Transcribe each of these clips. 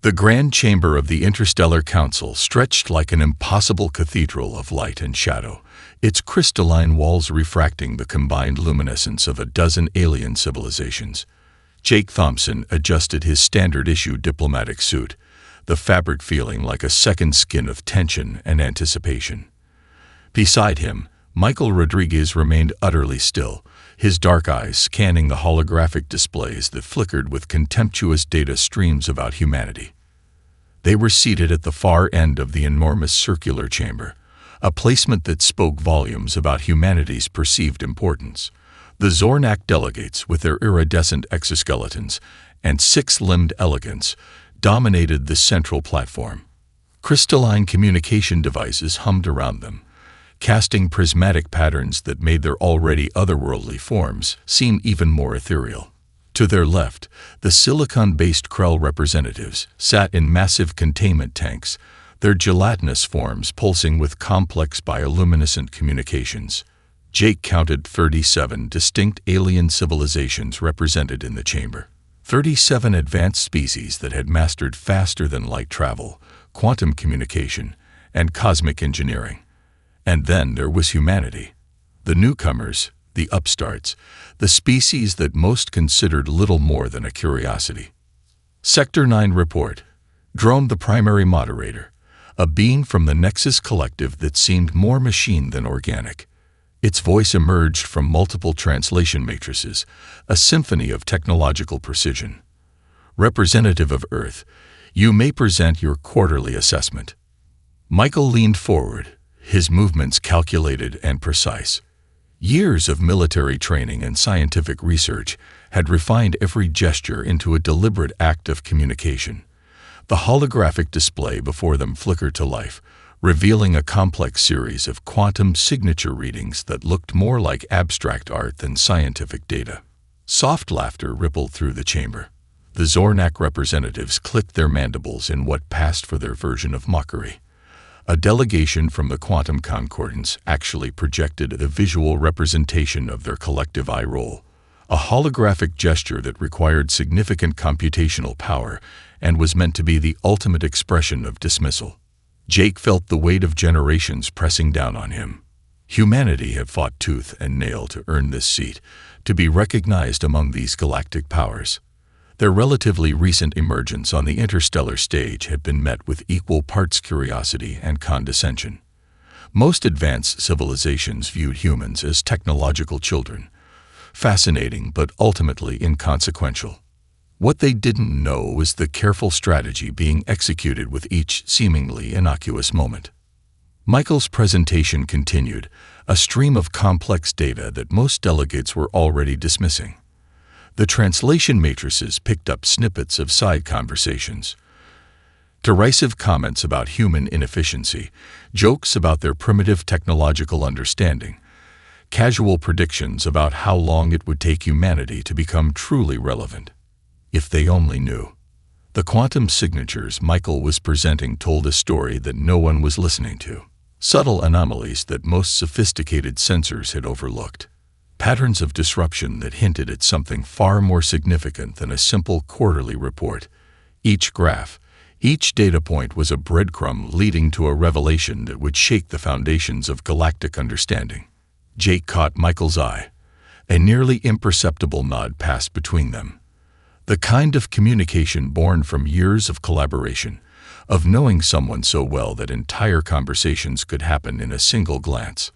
The grand chamber of the Interstellar Council stretched like an impossible cathedral of light and shadow, its crystalline walls refracting the combined luminescence of a dozen alien civilizations. Jake Thompson adjusted his standard-issue diplomatic suit, the fabric feeling like a second skin of tension and anticipation. Beside him, Michael Rodriguez remained utterly still, his dark eyes scanning the holographic displays that flickered with contemptuous data streams about humanity. They were seated at the far end of the enormous circular chamber, a placement that spoke volumes about humanity's perceived importance. The Zornak delegates, with their iridescent exoskeletons and six-limbed elegance, dominated the central platform. Crystalline communication devices hummed around them, casting prismatic patterns that made their already otherworldly forms seem even more ethereal. To their left, the silicon-based Krell representatives sat in massive containment tanks, their gelatinous forms pulsing with complex bioluminescent communications. Jake counted 37 distinct alien civilizations represented in the chamber. 37 advanced species that had mastered faster-than-light travel, quantum communication, and cosmic engineering. And then there was humanity. The newcomers, the upstarts, the species that most considered little more than a curiosity. Sector 9 report. Drone, the primary moderator, a being from the Nexus Collective that seemed more machine than organic. Its voice emerged from multiple translation matrices, a symphony of technological precision. Representative of Earth, you may present your quarterly assessment. Michael leaned forward, his movements calculated and precise. Years of military training and scientific research had refined every gesture into a deliberate act of communication. The holographic display before them flickered to life, revealing a complex series of quantum signature readings that looked more like abstract art than scientific data. Soft laughter rippled through the chamber. The Zornak representatives clicked their mandibles in what passed for their version of mockery. A delegation from the Quantum Concordance actually projected a visual representation of their collective eye roll, a holographic gesture that required significant computational power and was meant to be the ultimate expression of dismissal. Jake felt the weight of generations pressing down on him. Humanity had fought tooth and nail to earn this seat, to be recognized among these galactic powers. Their relatively recent emergence on the interstellar stage had been met with equal parts curiosity and condescension. Most advanced civilizations viewed humans as technological children, fascinating but ultimately inconsequential. What they didn't know was the careful strategy being executed with each seemingly innocuous moment. Michael's presentation continued, a stream of complex data that most delegates were already dismissing. The translation matrices picked up snippets of side conversations. Derisive comments about human inefficiency, jokes about their primitive technological understanding, casual predictions about how long it would take humanity to become truly relevant. If they only knew. The quantum signatures Michael was presenting told a story that no one was listening to. Subtle anomalies that most sophisticated sensors had overlooked. Patterns of disruption that hinted at something far more significant than a simple quarterly report. Each graph, each data point was a breadcrumb leading to a revelation that would shake the foundations of galactic understanding. Jake caught Michael's eye. A nearly imperceptible nod passed between them. The kind of communication born from years of collaboration, of knowing someone so well that entire conversations could happen in a single glance.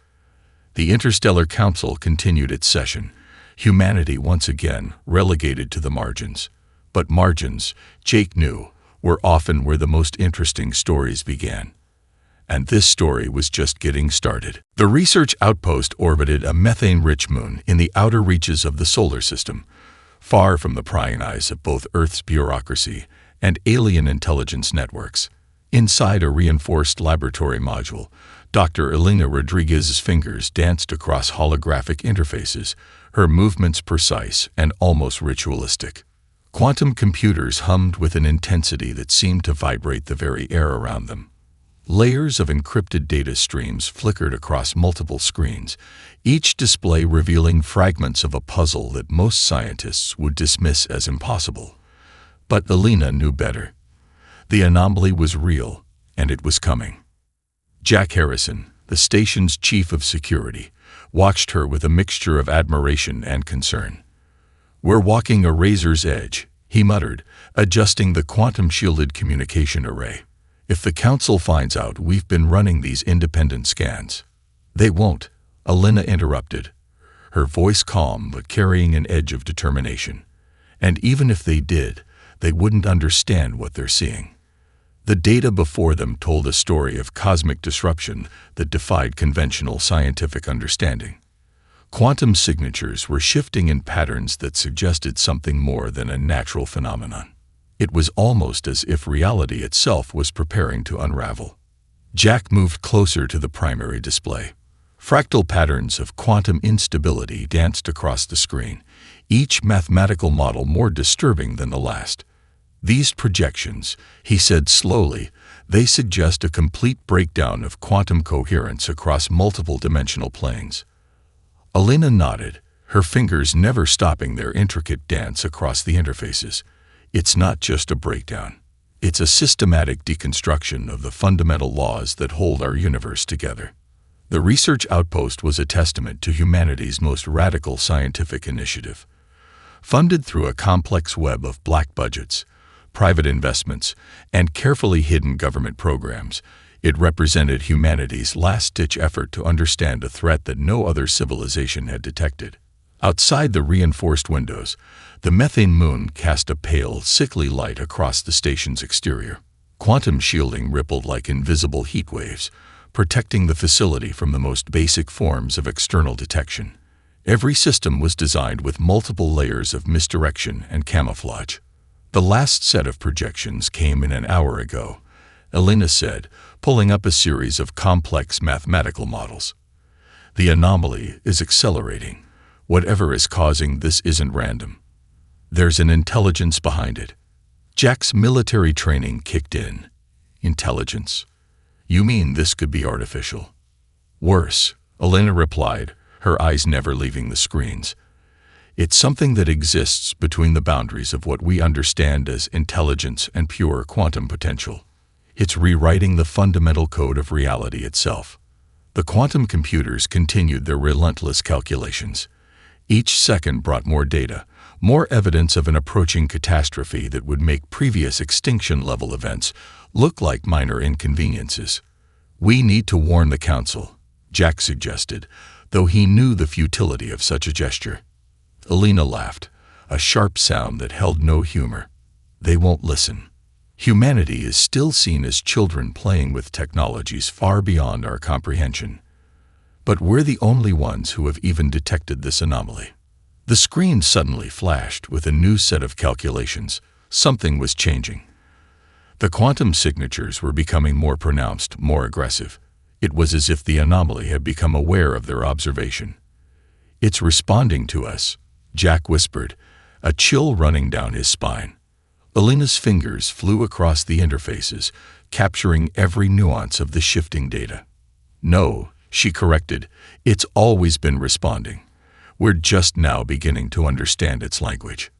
The Interstellar Council continued its session, humanity once again relegated to the margins. But margins, Jake knew, were often where the most interesting stories began. And this story was just getting started. The research outpost orbited a methane-rich moon in the outer reaches of the solar system, far from the prying eyes of both Earth's bureaucracy and alien intelligence networks. Inside a reinforced laboratory module, Dr. Elena Rodriguez's fingers danced across holographic interfaces, her movements precise and almost ritualistic. Quantum computers hummed with an intensity that seemed to vibrate the very air around them. Layers of encrypted data streams flickered across multiple screens, each display revealing fragments of a puzzle that most scientists would dismiss as impossible. But Elena knew better. The anomaly was real, and it was coming. Jack Harrison, the station's chief of security, watched her with a mixture of admiration and concern. "We're walking a razor's edge," he muttered, adjusting the quantum-shielded communication array. "If the Council finds out we've been running these independent scans—" "They won't," Alina interrupted, her voice calm but carrying an edge of determination. "And even if they did, they wouldn't understand what they're seeing." The data before them told a story of cosmic disruption that defied conventional scientific understanding. Quantum signatures were shifting in patterns that suggested something more than a natural phenomenon. It was almost as if reality itself was preparing to unravel. Jack moved closer to the primary display. Fractal patterns of quantum instability danced across the screen, each mathematical model more disturbing than the last. "These projections," he said slowly, "they suggest a complete breakdown of quantum coherence across multiple dimensional planes." Alina nodded, her fingers never stopping their intricate dance across the interfaces. "It's not just a breakdown. It's a systematic deconstruction of the fundamental laws that hold our universe together." The research outpost was a testament to humanity's most radical scientific initiative. Funded through a complex web of black budgets, private investments, and carefully hidden government programs, it represented humanity's last-ditch effort to understand a threat that no other civilization had detected. Outside the reinforced windows, the methane moon cast a pale, sickly light across the station's exterior. Quantum shielding rippled like invisible heat waves, protecting the facility from the most basic forms of external detection. Every system was designed with multiple layers of misdirection and camouflage. "The last set of projections came in an hour ago," Alina said, pulling up a series of complex mathematical models. "The anomaly is accelerating. Whatever is causing this isn't random. There's an intelligence behind it." Jack's military training kicked in. "Intelligence? You mean this could be artificial?" "Worse," Alina replied, her eyes never leaving the screens. "It's something that exists between the boundaries of what we understand as intelligence and pure quantum potential. It's rewriting the fundamental code of reality itself." The quantum computers continued their relentless calculations. Each second brought more data, more evidence of an approaching catastrophe that would make previous extinction-level events look like minor inconveniences. "We need to warn the Council," Jack suggested, though he knew the futility of such a gesture. Alina laughed, a sharp sound that held no humor. "They won't listen. Humanity is still seen as children playing with technologies far beyond our comprehension. But we're the only ones who have even detected this anomaly." The screen suddenly flashed with a new set of calculations. Something was changing. The quantum signatures were becoming more pronounced, more aggressive. It was as if the anomaly had become aware of their observation. "It's responding to us," Jack whispered, a chill running down his spine. Alina's fingers flew across the interfaces, capturing every nuance of the shifting data. "No," she corrected, "it's always been responding. We're just now beginning to understand its language."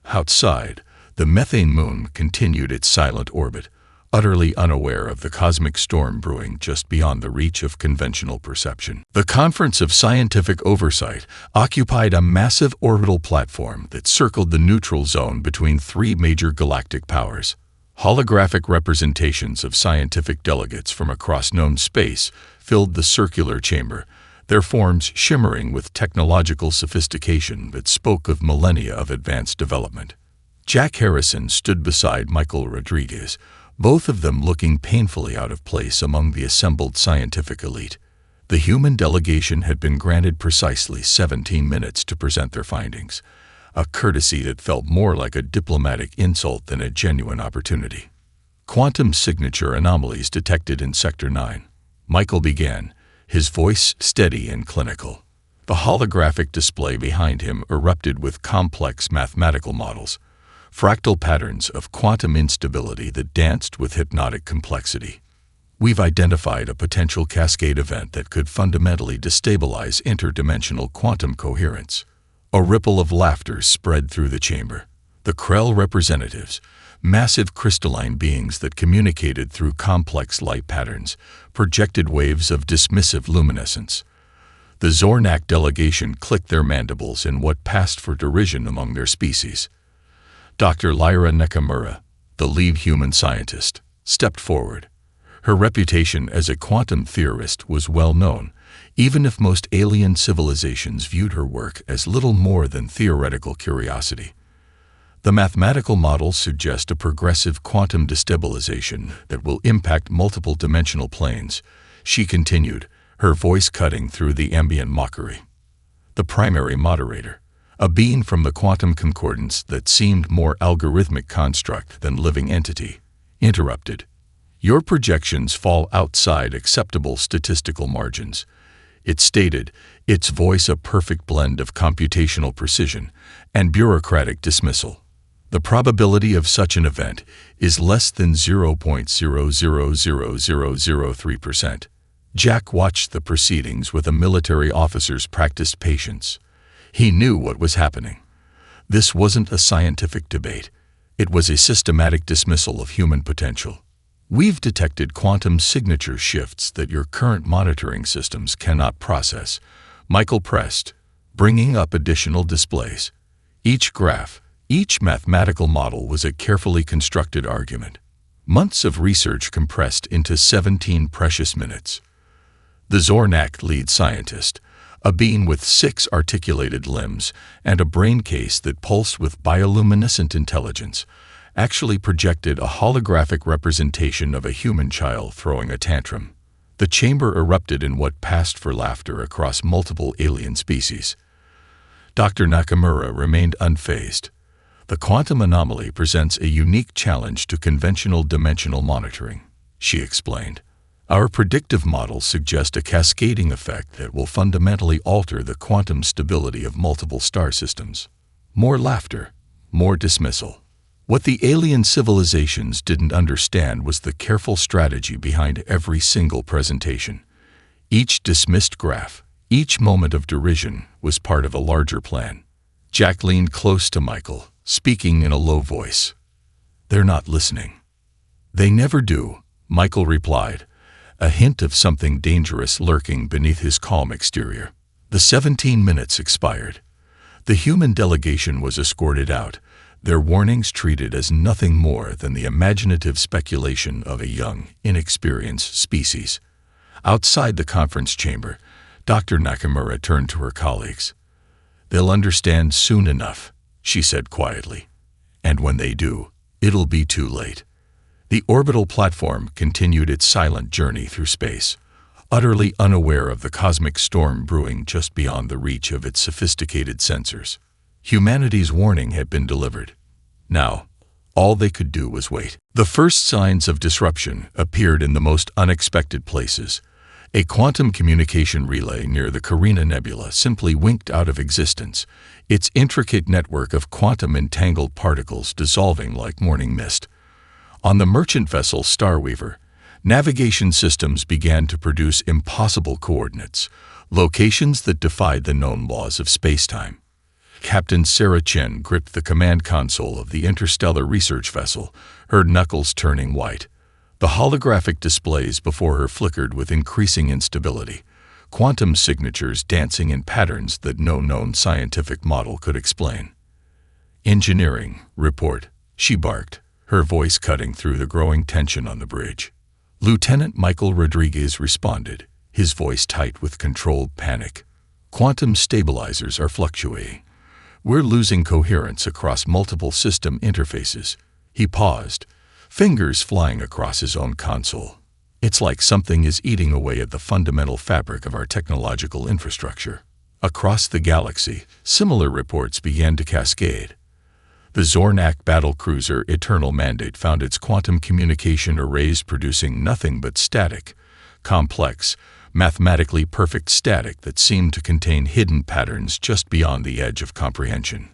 Outside, the methane moon continued its silent orbit, utterly unaware of the cosmic storm brewing just beyond the reach of conventional perception. The Conference of Scientific Oversight occupied a massive orbital platform that circled the neutral zone between three major galactic powers. Holographic representations of scientific delegates from across known space filled the circular chamber, their forms shimmering with technological sophistication that spoke of millennia of advanced development. Jack Harrison stood beside Michael Rodriguez, both of them looking painfully out of place among the assembled scientific elite. The human delegation had been granted precisely 17 minutes to present their findings, a courtesy that felt more like a diplomatic insult than a genuine opportunity. "Quantum signature anomalies detected in Sector 9. Michael began, his voice steady and clinical. The holographic display behind him erupted with complex mathematical models, fractal patterns of quantum instability that danced with hypnotic complexity. "We've identified a potential cascade event that could fundamentally destabilize interdimensional quantum coherence." A ripple of laughter spread through the chamber. The Krell representatives, massive crystalline beings that communicated through complex light patterns, projected waves of dismissive luminescence. The Zornak delegation clicked their mandibles in what passed for derision among their species. Dr. Lyra Nakamura, the lead human scientist, stepped forward. Her reputation as a quantum theorist was well known, even if most alien civilizations viewed her work as little more than theoretical curiosity. The mathematical models suggest a progressive quantum destabilization that will impact multiple dimensional planes, she continued, her voice cutting through the ambient mockery. The primary moderator, a being from the quantum concordance that seemed more algorithmic construct than living entity, interrupted. Your projections fall outside acceptable statistical margins. It stated, its voice a perfect blend of computational precision and bureaucratic dismissal. The probability of such an event is less than 0.000003%. Jack watched the proceedings with a military officer's practiced patience. He knew what was happening. This wasn't a scientific debate. It was a systematic dismissal of human potential. We've detected quantum signature shifts that your current monitoring systems cannot process, Michael pressed, bringing up additional displays. Each graph, each mathematical model was a carefully constructed argument. Months of research compressed into 17 precious minutes. The Zornak lead scientist, a being with 6 articulated limbs and a brain case that pulsed with bioluminescent intelligence, actually projected a holographic representation of a human child throwing a tantrum. The chamber erupted in what passed for laughter across multiple alien species. Dr. Nakamura remained unfazed. The quantum anomaly presents a unique challenge to conventional dimensional monitoring, she explained. Our predictive models suggest a cascading effect that will fundamentally alter the quantum stability of multiple star systems. More laughter, more dismissal. What the alien civilizations didn't understand was the careful strategy behind every single presentation. Each dismissed graph, each moment of derision was part of a larger plan. Jack leaned close to Michael, speaking in a low voice. They're not listening. They never do, Michael replied, a hint of something dangerous lurking beneath his calm exterior. The 17 minutes expired. The human delegation was escorted out, their warnings treated as nothing more than the imaginative speculation of a young, inexperienced species. Outside the conference chamber, Dr. Nakamura turned to her colleagues. They'll understand soon enough, she said quietly. And when they do, it'll be too late. The orbital platform continued its silent journey through space, utterly unaware of the cosmic storm brewing just beyond the reach of its sophisticated sensors. Humanity's warning had been delivered. Now, all they could do was wait. The first signs of disruption appeared in the most unexpected places. A quantum communication relay near the Carina Nebula simply winked out of existence, its intricate network of quantum-entangled particles dissolving like morning mist. On the merchant vessel Starweaver, navigation systems began to produce impossible coordinates, locations that defied the known laws of spacetime. Captain Sarah Chen gripped the command console of the interstellar research vessel, her knuckles turning white. The holographic displays before her flickered with increasing instability, quantum signatures dancing in patterns that no known scientific model could explain. Engineering, report, she barked, her voice cutting through the growing tension on the bridge. Lieutenant Michael Rodriguez responded, his voice tight with controlled panic. Quantum stabilizers are fluctuating. We're losing coherence across multiple system interfaces. He paused, fingers flying across his own console. It's like something is eating away at the fundamental fabric of our technological infrastructure. Across the galaxy, similar reports began to cascade. The Zornak battlecruiser Eternal Mandate found its quantum communication arrays producing nothing but static, complex, mathematically perfect static that seemed to contain hidden patterns just beyond the edge of comprehension.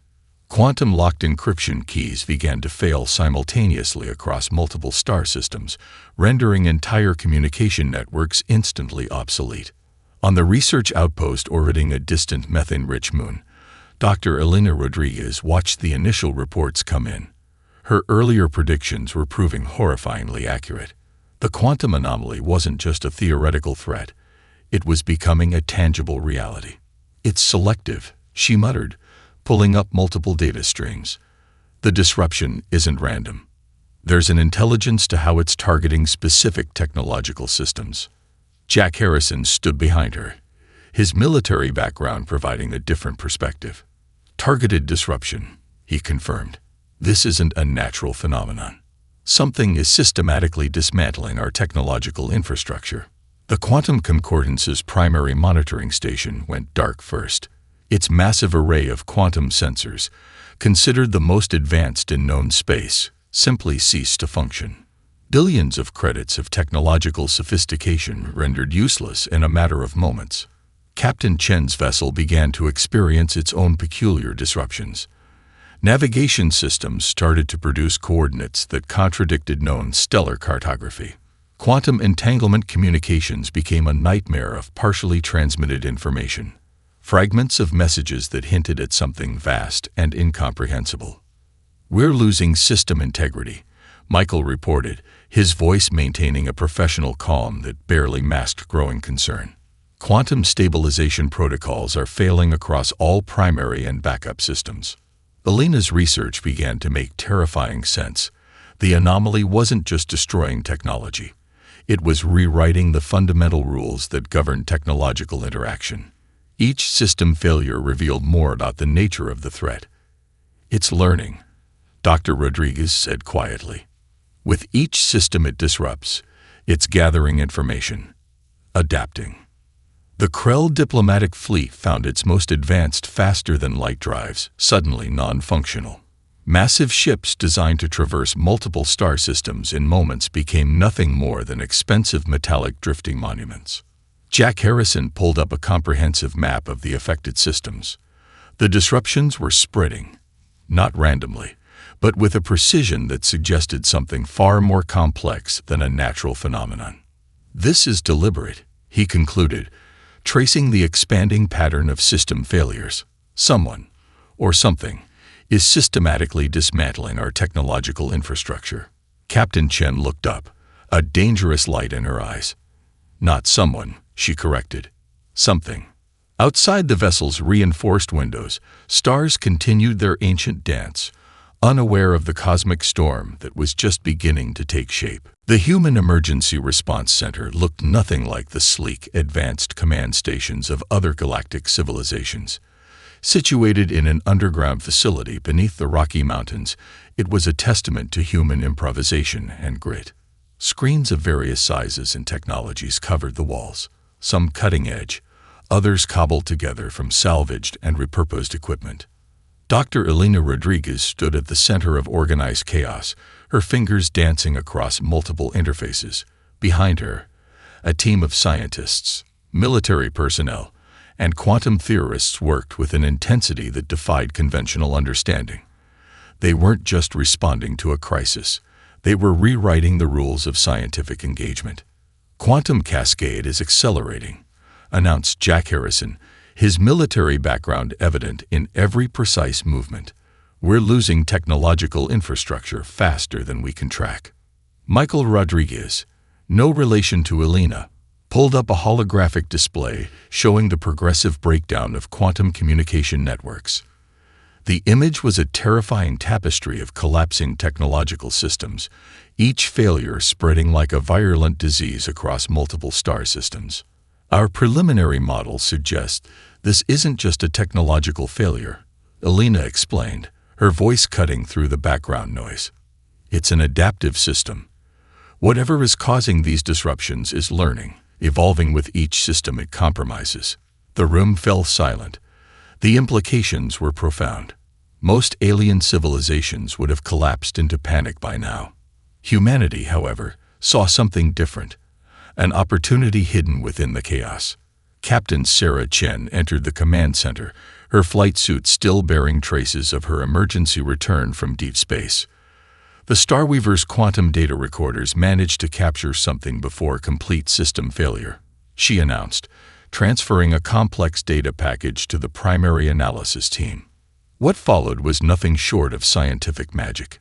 Quantum-locked encryption keys began to fail simultaneously across multiple star systems, rendering entire communication networks instantly obsolete. On the research outpost orbiting a distant methane-rich moon, Dr. Elena Rodriguez watched the initial reports come in. Her earlier predictions were proving horrifyingly accurate. The quantum anomaly wasn't just a theoretical threat. It was becoming a tangible reality. "It's selective," she muttered, pulling up multiple data streams. "The disruption isn't random. There's an intelligence to how it's targeting specific technological systems." Jack Harrison stood behind her, his military background providing a different perspective. "Targeted disruption," he confirmed. "This isn't a natural phenomenon. Something is systematically dismantling our technological infrastructure." The Quantum Concordance's primary monitoring station went dark first. Its massive array of quantum sensors, considered the most advanced in known space, simply ceased to function. Billions of credits of technological sophistication rendered useless in a matter of moments. Captain Chen's vessel began to experience its own peculiar disruptions. Navigation systems started to produce coordinates that contradicted known stellar cartography. Quantum entanglement communications became a nightmare of partially transmitted information, fragments of messages that hinted at something vast and incomprehensible. "We're losing system integrity," Michael reported, his voice maintaining a professional calm that barely masked growing concern. "Quantum stabilization protocols are failing across all primary and backup systems." Alina's research began to make terrifying sense. The anomaly wasn't just destroying technology. It was rewriting the fundamental rules that govern technological interaction. Each system failure revealed more about the nature of the threat. "It's learning," Dr. Rodriguez said quietly. "With each system it disrupts, it's gathering information, adapting." The Krell diplomatic fleet found its most advanced faster-than-light drives suddenly non-functional. Massive ships designed to traverse multiple star systems in moments became nothing more than expensive metallic drifting monuments. Jack Harrison pulled up a comprehensive map of the affected systems. The disruptions were spreading, not randomly, but with a precision that suggested something far more complex than a natural phenomenon. "This is deliberate," he concluded, tracing the expanding pattern of system failures. "Someone, or something, is systematically dismantling our technological infrastructure." Captain Chen looked up, a dangerous light in her eyes. "Not someone," she corrected. "Something." Outside the vessel's reinforced windows, stars continued their ancient dance, unaware of the cosmic storm that was just beginning to take shape. The Human Emergency Response Center looked nothing like the sleek, advanced command stations of other galactic civilizations. Situated in an underground facility beneath the Rocky Mountains, it was a testament to human improvisation and grit. Screens of various sizes and technologies covered the walls, some cutting-edge, others cobbled together from salvaged and repurposed equipment. Dr. Elena Rodriguez stood at the center of organized chaos, her fingers dancing across multiple interfaces. Behind her, a team of scientists, military personnel, and quantum theorists worked with an intensity that defied conventional understanding. They weren't just responding to a crisis. They were rewriting the rules of scientific engagement. "Quantum cascade is accelerating," announced Jack Harrison, his military background evident in every precise movement. "We're losing technological infrastructure faster than we can track." Michael Rodriguez, no relation to Elena, pulled up a holographic display showing the progressive breakdown of quantum communication networks. The image was a terrifying tapestry of collapsing technological systems, each failure spreading like a virulent disease across multiple star systems. "Our preliminary model suggests this isn't just a technological failure," Elena explained, her voice cutting through the background noise. "It's an adaptive system. Whatever is causing these disruptions is learning, evolving with each system it compromises." The room fell silent. The implications were profound. Most alien civilizations would have collapsed into panic by now. Humanity, however, saw something different, an opportunity hidden within the chaos. Captain Sarah Chen entered the command center, her flight suit still bearing traces of her emergency return from deep space. The Starweaver's quantum data recorders managed to capture something before complete system failure, she announced, transferring a complex data package to the primary analysis team. What followed was nothing short of scientific magic.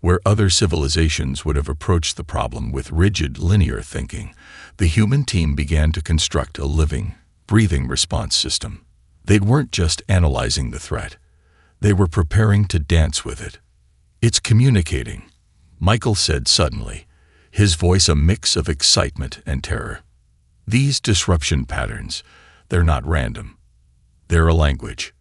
Where other civilizations would have approached the problem with rigid, linear thinking, the human team began to construct a living, breathing response system. They weren't just analyzing the threat. They were preparing to dance with it. "It's communicating," Michael said suddenly, his voice a mix of excitement and terror. "These disruption patterns, they're not random. They're a language."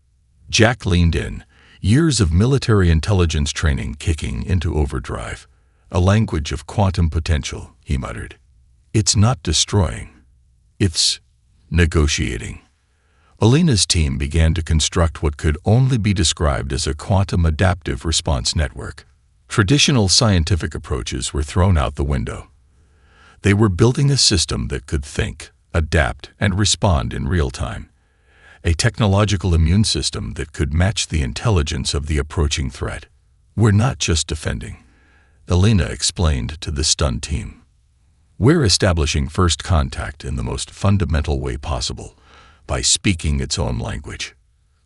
Jack leaned in, years of military intelligence training kicking into overdrive. "A language of quantum potential," he muttered. "It's not destroying. It's negotiating." Alina's team began to construct what could only be described as a quantum adaptive response network. Traditional scientific approaches were thrown out the window. They were building a system that could think, adapt, and respond in real time. A technological immune system that could match the intelligence of the approaching threat. "We're not just defending," Alina explained to the stunned team. "We're establishing first contact in the most fundamental way possible, by speaking its own language."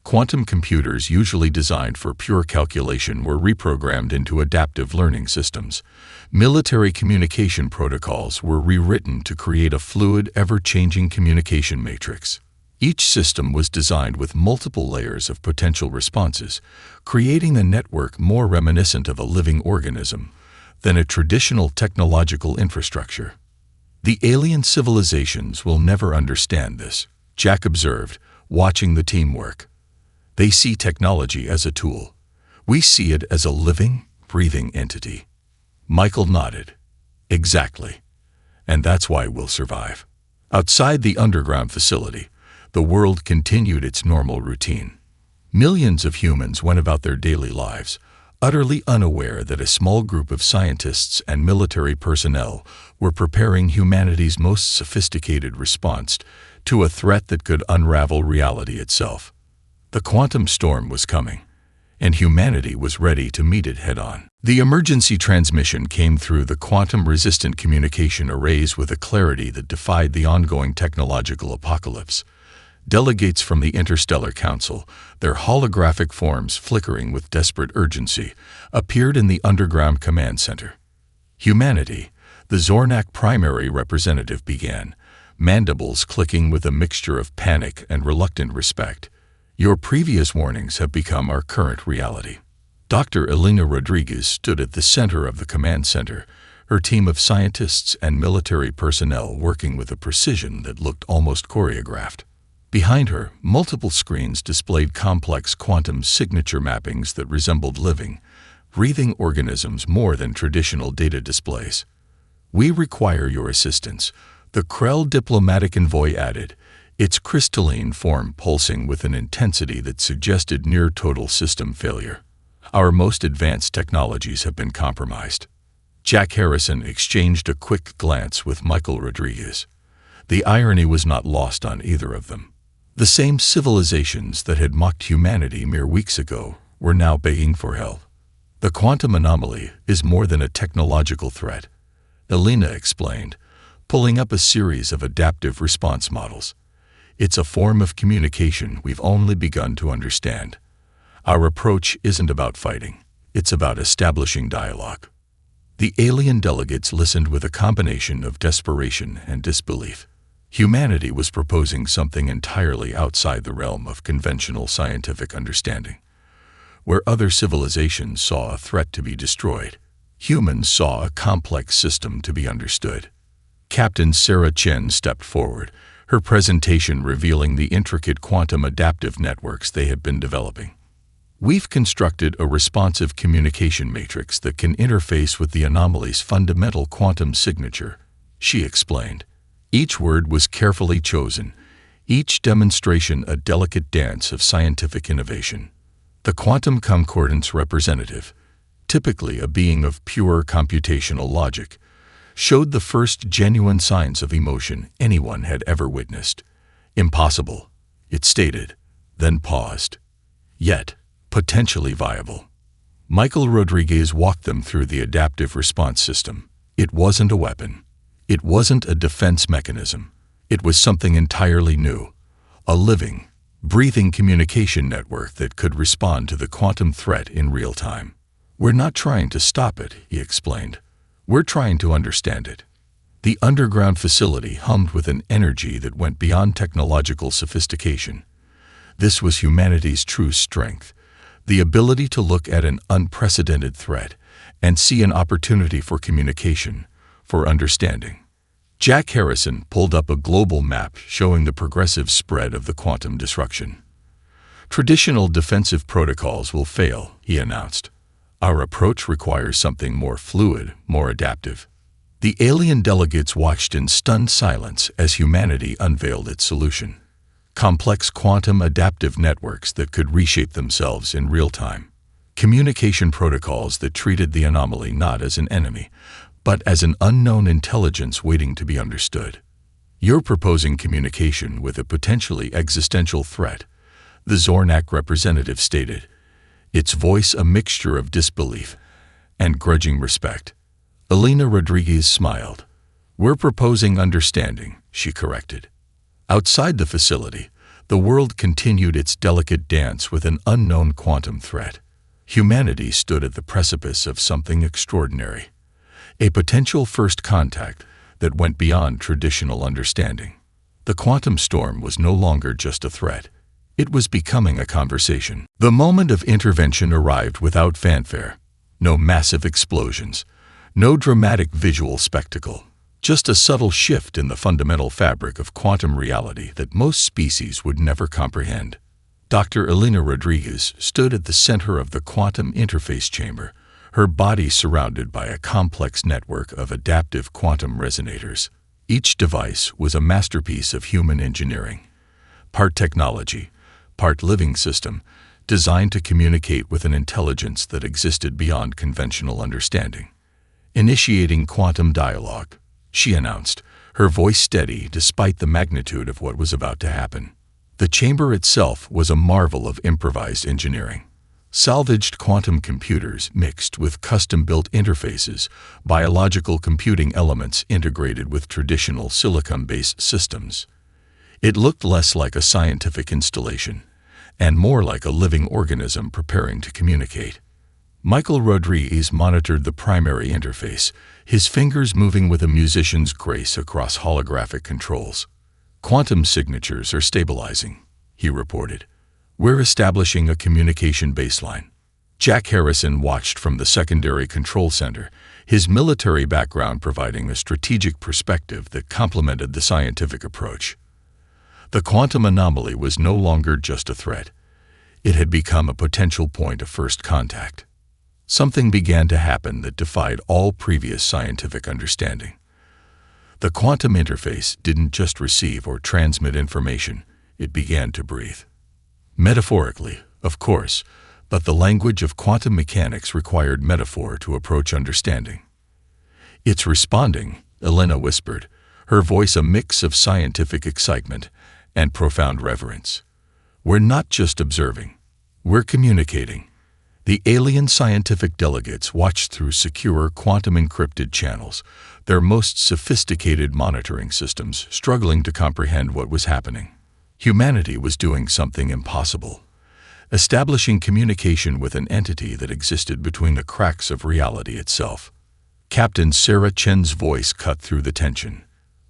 Quantum computers, usually designed for pure calculation, were reprogrammed into adaptive learning systems. Military communication protocols were rewritten to create a fluid, ever-changing communication matrix. Each system was designed with multiple layers of potential responses, creating a network more reminiscent of a living organism than a traditional technological infrastructure. "The alien civilizations will never understand this," Jack observed, watching the team work. "They see technology as a tool. We see it as a living, breathing entity." Michael nodded. "Exactly. And that's why we'll survive." Outside the underground facility, the world continued its normal routine. Millions of humans went about their daily lives, utterly unaware that a small group of scientists and military personnel were preparing humanity's most sophisticated response to a threat that could unravel reality itself. The quantum storm was coming, and humanity was ready to meet it head-on. The emergency transmission came through the quantum-resistant communication arrays with a clarity that defied the ongoing technological apocalypse. Delegates from the Interstellar Council, their holographic forms flickering with desperate urgency, appeared in the underground command center. "Humanity," the Zornak primary representative began, mandibles clicking with a mixture of panic and reluctant respect. "Your previous warnings have become our current reality." Dr. Elena Rodriguez stood at the center of the command center, her team of scientists and military personnel working with a precision that looked almost choreographed. Behind her, multiple screens displayed complex quantum signature mappings that resembled living, breathing organisms more than traditional data displays. "We require your assistance," the Krell diplomatic envoy added, its crystalline form pulsing with an intensity that suggested near-total system failure. "Our most advanced technologies have been compromised." Jack Harrison exchanged a quick glance with Michael Rodriguez. The irony was not lost on either of them. The same civilizations that had mocked humanity mere weeks ago were now begging for help. "The quantum anomaly is more than a technological threat," Elena explained, pulling up a series of adaptive response models. "It's a form of communication we've only begun to understand. Our approach isn't about fighting, it's about establishing dialogue." The alien delegates listened with a combination of desperation and disbelief. Humanity was proposing something entirely outside the realm of conventional scientific understanding. Where other civilizations saw a threat to be destroyed, humans saw a complex system to be understood. Captain Sarah Chen stepped forward, her presentation revealing the intricate quantum adaptive networks they had been developing. "We've constructed a responsive communication matrix that can interface with the anomaly's fundamental quantum signature," she explained. Each word was carefully chosen, each demonstration a delicate dance of scientific innovation. The quantum concordance representative, typically a being of pure computational logic, showed the first genuine signs of emotion anyone had ever witnessed. "Impossible," it stated, then paused. "Yet, potentially viable." Michael Rodriguez walked them through the adaptive response system. It wasn't a weapon. It wasn't a defense mechanism. It was something entirely new. A living, breathing communication network that could respond to the quantum threat in real time. "We're not trying to stop it," he explained. "We're trying to understand it." The underground facility hummed with an energy that went beyond technological sophistication. This was humanity's true strength, the ability to look at an unprecedented threat and see an opportunity for communication, for understanding. Jack Harrison pulled up a global map showing the progressive spread of the quantum disruption. "Traditional defensive protocols will fail," he announced. "Our approach requires something more fluid, more adaptive." The alien delegates watched in stunned silence as humanity unveiled its solution. Complex quantum adaptive networks that could reshape themselves in real time. Communication protocols that treated the anomaly not as an enemy, but as an unknown intelligence waiting to be understood. "You're proposing communication with a potentially existential threat," the Zornak representative stated, its voice a mixture of disbelief and grudging respect. Elena Rodriguez smiled. "We're proposing understanding," she corrected. Outside the facility, the world continued its delicate dance with an unknown quantum threat. Humanity stood at the precipice of something extraordinary, a potential first contact that went beyond traditional understanding. The quantum storm was no longer just a threat. It was becoming a conversation. The moment of intervention arrived without fanfare. No massive explosions, no dramatic visual spectacle. Just a subtle shift in the fundamental fabric of quantum reality that most species would never comprehend. Dr. Elena Rodriguez stood at the center of the quantum interface chamber, her body surrounded by a complex network of adaptive quantum resonators. Each device was a masterpiece of human engineering, part technology, part living system, designed to communicate with an intelligence that existed beyond conventional understanding. "Initiating quantum dialogue," she announced, her voice steady despite the magnitude of what was about to happen. The chamber itself was a marvel of improvised engineering. Salvaged quantum computers mixed with custom-built interfaces, biological computing elements integrated with traditional silicon-based systems. It looked less like a scientific installation, and more like a living organism preparing to communicate. Michael Rodriguez monitored the primary interface, his fingers moving with a musician's grace across holographic controls. "Quantum signatures are stabilizing," he reported. "We're establishing a communication baseline." Jack Harrison watched from the secondary control center, his military background providing a strategic perspective that complemented the scientific approach. The quantum anomaly was no longer just a threat. It had become a potential point of first contact. Something began to happen that defied all previous scientific understanding. The quantum interface didn't just receive or transmit information, it began to breathe. Metaphorically, of course, but the language of quantum mechanics required metaphor to approach understanding. "It's responding," Elena whispered, her voice a mix of scientific excitement and profound reverence. "We're not just observing, we're communicating." The alien scientific delegates watched through secure quantum-encrypted channels, their most sophisticated monitoring systems struggling to comprehend what was happening. Humanity was doing something impossible, establishing communication with an entity that existed between the cracks of reality itself. Captain Sarah Chen's voice cut through the tension.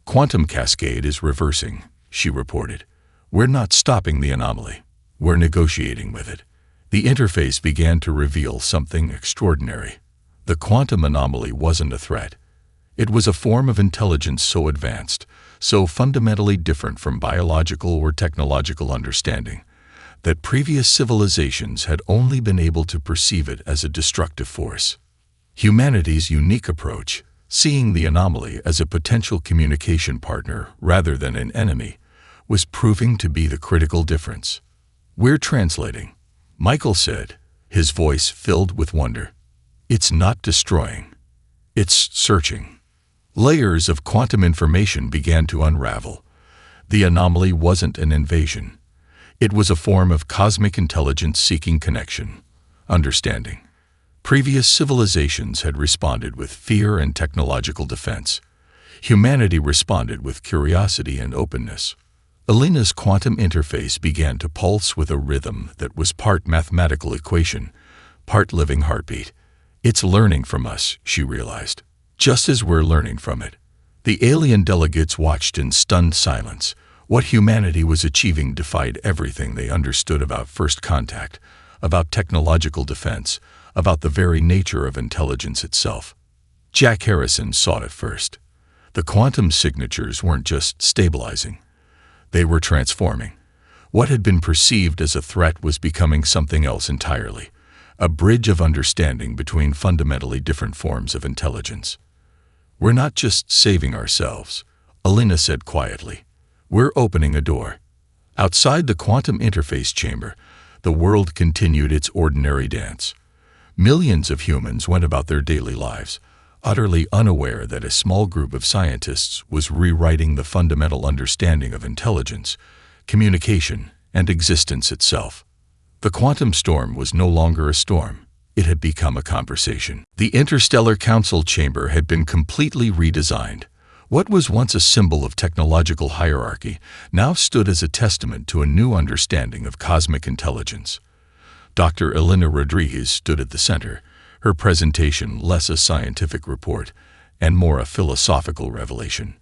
"Quantum cascade is reversing," she reported. "We're not stopping the anomaly. We're negotiating with it." The interface began to reveal something extraordinary. The quantum anomaly wasn't a threat. It was a form of intelligence so advanced, so fundamentally different from biological or technological understanding, that previous civilizations had only been able to perceive it as a destructive force. Humanity's unique approach, seeing the anomaly as a potential communication partner rather than an enemy, was proving to be the critical difference. "We're translating," Michael said, his voice filled with wonder. "It's not destroying. It's searching." Layers of quantum information began to unravel. The anomaly wasn't an invasion. It was a form of cosmic intelligence seeking connection, understanding. Previous civilizations had responded with fear and technological defense. Humanity responded with curiosity and openness. Elena's quantum interface began to pulse with a rhythm that was part mathematical equation, part living heartbeat. It's learning from us, she realized, just as we're learning from it. The alien delegates watched in stunned silence. What humanity was achieving defied everything they understood about first contact, about technological defense, about the very nature of intelligence itself. Jack Harrison saw it first. The quantum signatures weren't just stabilizing. They were transforming. What had been perceived as a threat was becoming something else entirely, a bridge of understanding between fundamentally different forms of intelligence. "We're not just saving ourselves," Alina said quietly. "We're opening a door." Outside the quantum interface chamber, the world continued its ordinary dance. Millions of humans went about their daily lives, utterly unaware that a small group of scientists was rewriting the fundamental understanding of intelligence, communication, and existence itself. The quantum storm was no longer a storm. It had become a conversation. The Interstellar Council chamber had been completely redesigned. What was once a symbol of technological hierarchy now stood as a testament to a new understanding of cosmic intelligence. Dr. Elena Rodriguez stood at the center, her presentation less a scientific report and more a philosophical revelation.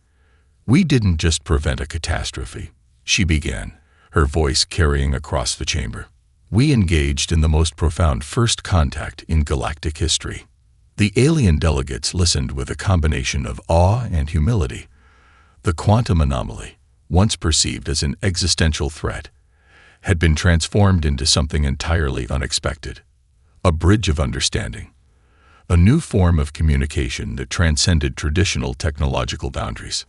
"We didn't just prevent a catastrophe," she began, her voice carrying across the chamber. "We engaged in the most profound first contact in galactic history." The alien delegates listened with a combination of awe and humility. The quantum anomaly, once perceived as an existential threat, had been transformed into something entirely unexpected. A bridge of understanding. A new form of communication that transcended traditional technological boundaries.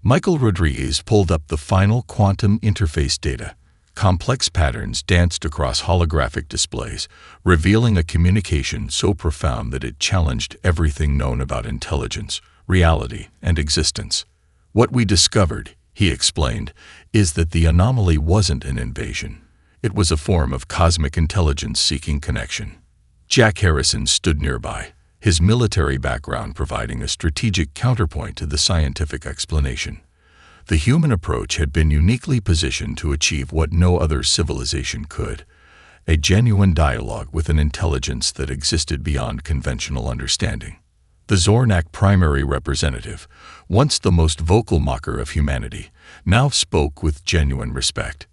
Michael Rodriguez pulled up the final quantum interface data. Complex patterns danced across holographic displays, revealing a communication so profound that it challenged everything known about intelligence, reality, and existence. "What we discovered," he explained, "is that the anomaly wasn't an invasion. It was a form of cosmic intelligence seeking connection." Jack Harrison stood nearby, his military background providing a strategic counterpoint to the scientific explanation. The human approach had been uniquely positioned to achieve what no other civilization could, a genuine dialogue with an intelligence that existed beyond conventional understanding. The Zornak primary representative, once the most vocal mocker of humanity, now spoke with genuine respect.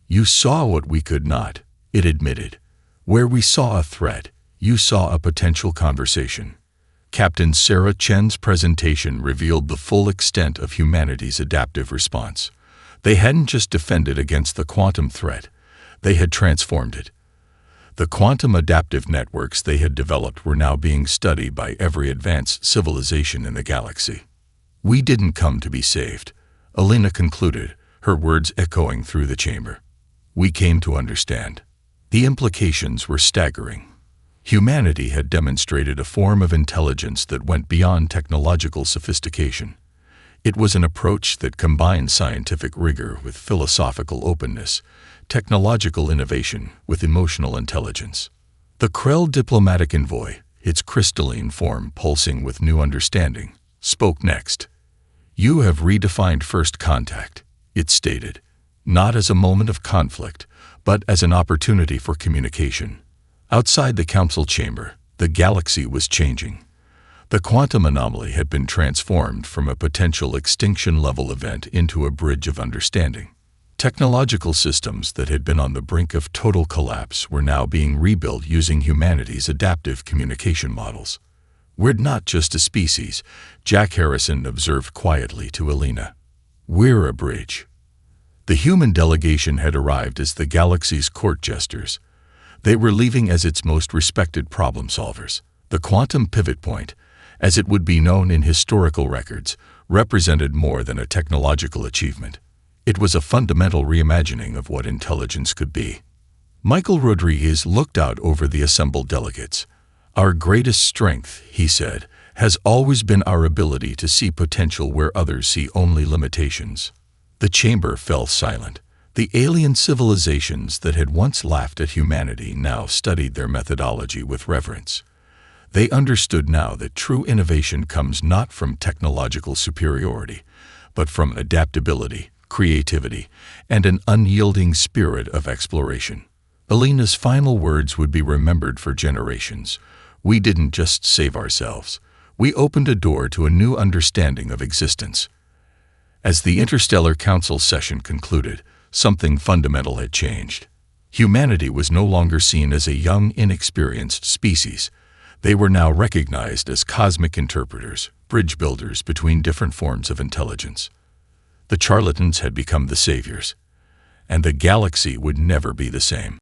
"You saw what we could not," it admitted. "Where we saw a threat, you saw a potential conversation." Captain Sarah Chen's presentation revealed the full extent of humanity's adaptive response. They hadn't just defended against the quantum threat, they had transformed it. The quantum adaptive networks they had developed were now being studied by every advanced civilization in the galaxy. "We didn't come to be saved," Alina concluded, her words echoing through the chamber. "We came to understand." The implications were staggering. Humanity had demonstrated a form of intelligence that went beyond technological sophistication. It was an approach that combined scientific rigor with philosophical openness, technological innovation with emotional intelligence. The Krell diplomatic envoy, its crystalline form pulsing with new understanding, spoke next. "You have redefined first contact," it stated, "not as a moment of conflict, but as an opportunity for communication." Outside the council chamber, the galaxy was changing. The quantum anomaly had been transformed from a potential extinction-level event into a bridge of understanding. Technological systems that had been on the brink of total collapse were now being rebuilt using humanity's adaptive communication models. "We're not just a species," Jack Harrison observed quietly to Alina. "We're a bridge." The human delegation had arrived as the galaxy's court jesters. They were leaving as its most respected problem solvers. The quantum pivot point, as it would be known in historical records, represented more than a technological achievement. It was a fundamental reimagining of what intelligence could be. Michael Rodriguez looked out over the assembled delegates. "Our greatest strength," he said, "has always been our ability to see potential where others see only limitations." The chamber fell silent. The alien civilizations that had once laughed at humanity now studied their methodology with reverence. They understood now that true innovation comes not from technological superiority, but from adaptability, creativity, and an unyielding spirit of exploration. Alina's final words would be remembered for generations. We didn't just save ourselves. We opened a door to a new understanding of existence. As the Interstellar Council session concluded, something fundamental had changed. Humanity was no longer seen as a young, inexperienced species. They were now recognized as cosmic interpreters, bridge builders between different forms of intelligence. The charlatans had become the saviors, and the galaxy would never be the same.